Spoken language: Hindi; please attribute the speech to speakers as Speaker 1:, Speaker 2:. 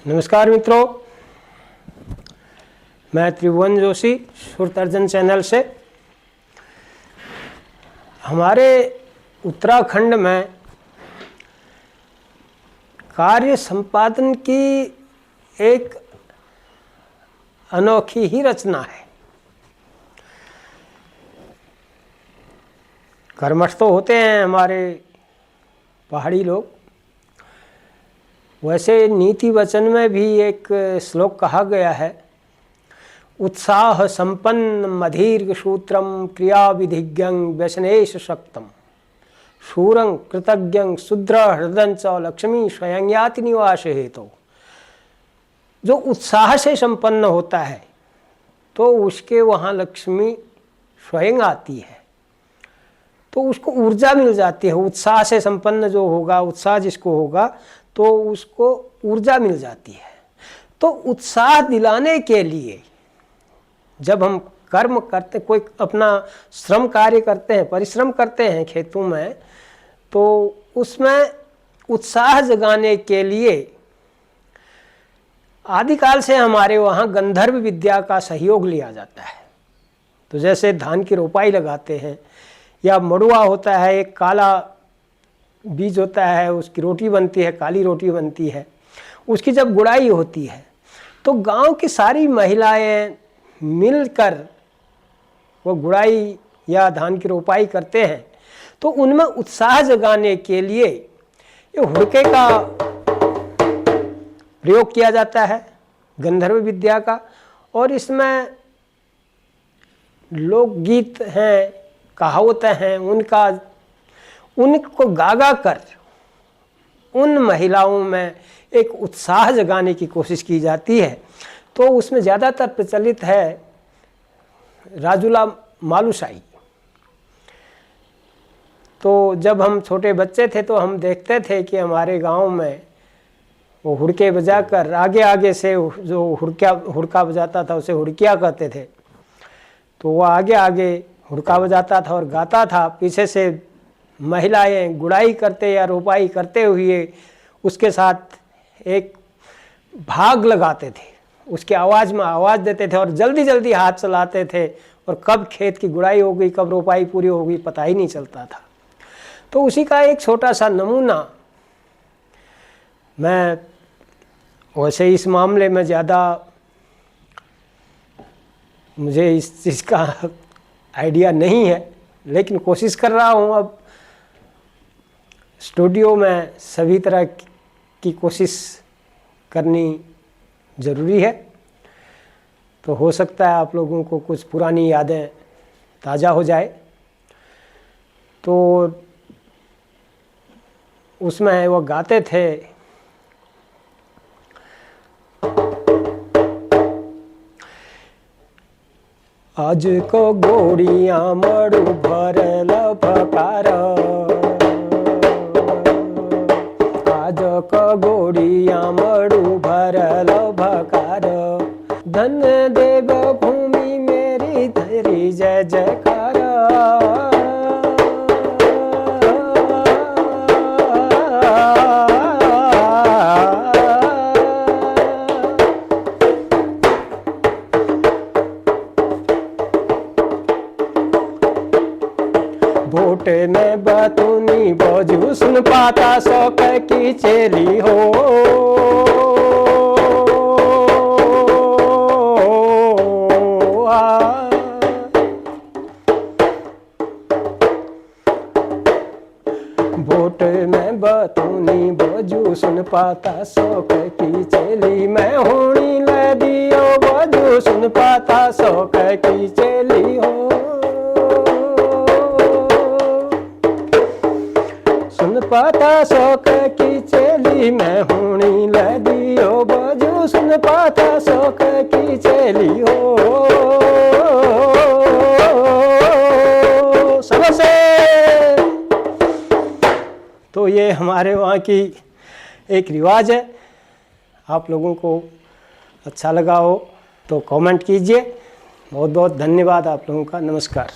Speaker 1: नमस्कार मित्रों, मैं त्रिभुवन जोशी सुरतर्जन चैनल से। हमारे उत्तराखंड में कार्य संपादन की एक अनोखी ही रचना है। कर्मठ तो होते हैं हमारे पहाड़ी लोग, वैसे नीति वचन में भी एक श्लोक कहा गया है, उत्साह संपन्न मधीर्घ सूत्रम क्रिया विधिज्ञं व्यसनेश शक्तम शूरं कृतज्ञं शुद्र हृदय च लक्ष्मी स्वयं याति निवास हेतु। जो उत्साह से संपन्न होता है तो उसके वहाँ लक्ष्मी स्वयं आती है, तो उसको ऊर्जा मिल जाती है। उत्साह से संपन्न जो होगा, उत्साह जिसको होगा तो उसको ऊर्जा मिल जाती है। तो उत्साह दिलाने के लिए जब हम कर्म करते, कोई अपना श्रम कार्य करते हैं, परिश्रम करते हैं खेतों में, तो उसमें उत्साह जगाने के लिए आदिकाल से हमारे वहाँ गंधर्व विद्या का सहयोग लिया जाता है। तो जैसे धान की रोपाई लगाते हैं या मड़ुआ होता है, एक काला बीज होता है, उसकी रोटी बनती है, काली रोटी बनती है, उसकी जब गुड़ाई होती है तो गांव की सारी महिलाएं मिलकर वो गुड़ाई या धान की रोपाई करते हैं। तो उनमें उत्साह जगाने के लिए ये हुड़के का प्रयोग किया जाता है, गंधर्व विद्या का। और इसमें लोकगीत हैं, कहावतें हैं, उनको गा कर उन महिलाओं में एक उत्साह जगाने की कोशिश की जाती है। तो उसमें ज़्यादातर प्रचलित है राजुला मालुशाही। तो जब हम छोटे बच्चे थे तो हम देखते थे कि हमारे गांव में वो हुड़के बजाकर आगे आगे से जो हुड़का बजाता था उसे हुड़किया कहते थे, तो वो आगे आगे हुड़का बजाता था और गाता था, पीछे से महिलाएं गुड़ाई करते या रोपाई करते हुए उसके साथ एक भाग लगाते थे, उसके आवाज़ में आवाज़ देते थे और जल्दी जल्दी हाथ चलाते थे और कब खेत की गुड़ाई हो गई, कब रोपाई पूरी हो गई, पता ही नहीं चलता था। तो उसी का एक छोटा सा नमूना मैं, वैसे इस मामले में ज़्यादा मुझे इस चीज़ का आइडिया नहीं है, लेकिन कोशिश कर रहा हूँ। अब स्टूडियो में सभी तरह की कोशिश करनी ज़रूरी है, तो हो सकता है आप लोगों को कुछ पुरानी यादें ताज़ा हो जाए। तो उसमें वो गाते थे, आज को गोड़ियाँ मड़ू भरल भकार, आज को गोड़ियाँ मड़ू भरल भकार, धन देव भूमि मेरी धरी जय जयकार। भोट में बतूनी बजू सुन पाता सौक की चेली हो, भोट में बतूनी बजू सुन पाता शौक की चेली, मैं होनी ले दियो बजू सुन पाता शौक की चेली हो, सुन पाता शौक की चेली, मैं होनी ले दियो बजू सुन पाता शौक की चेली हो। समझे? तो ये हमारे वहाँ की एक रिवाज है। आप लोगों को अच्छा लगा हो तो कमेंट कीजिए। बहुत बहुत धन्यवाद आप लोगों का। नमस्कार।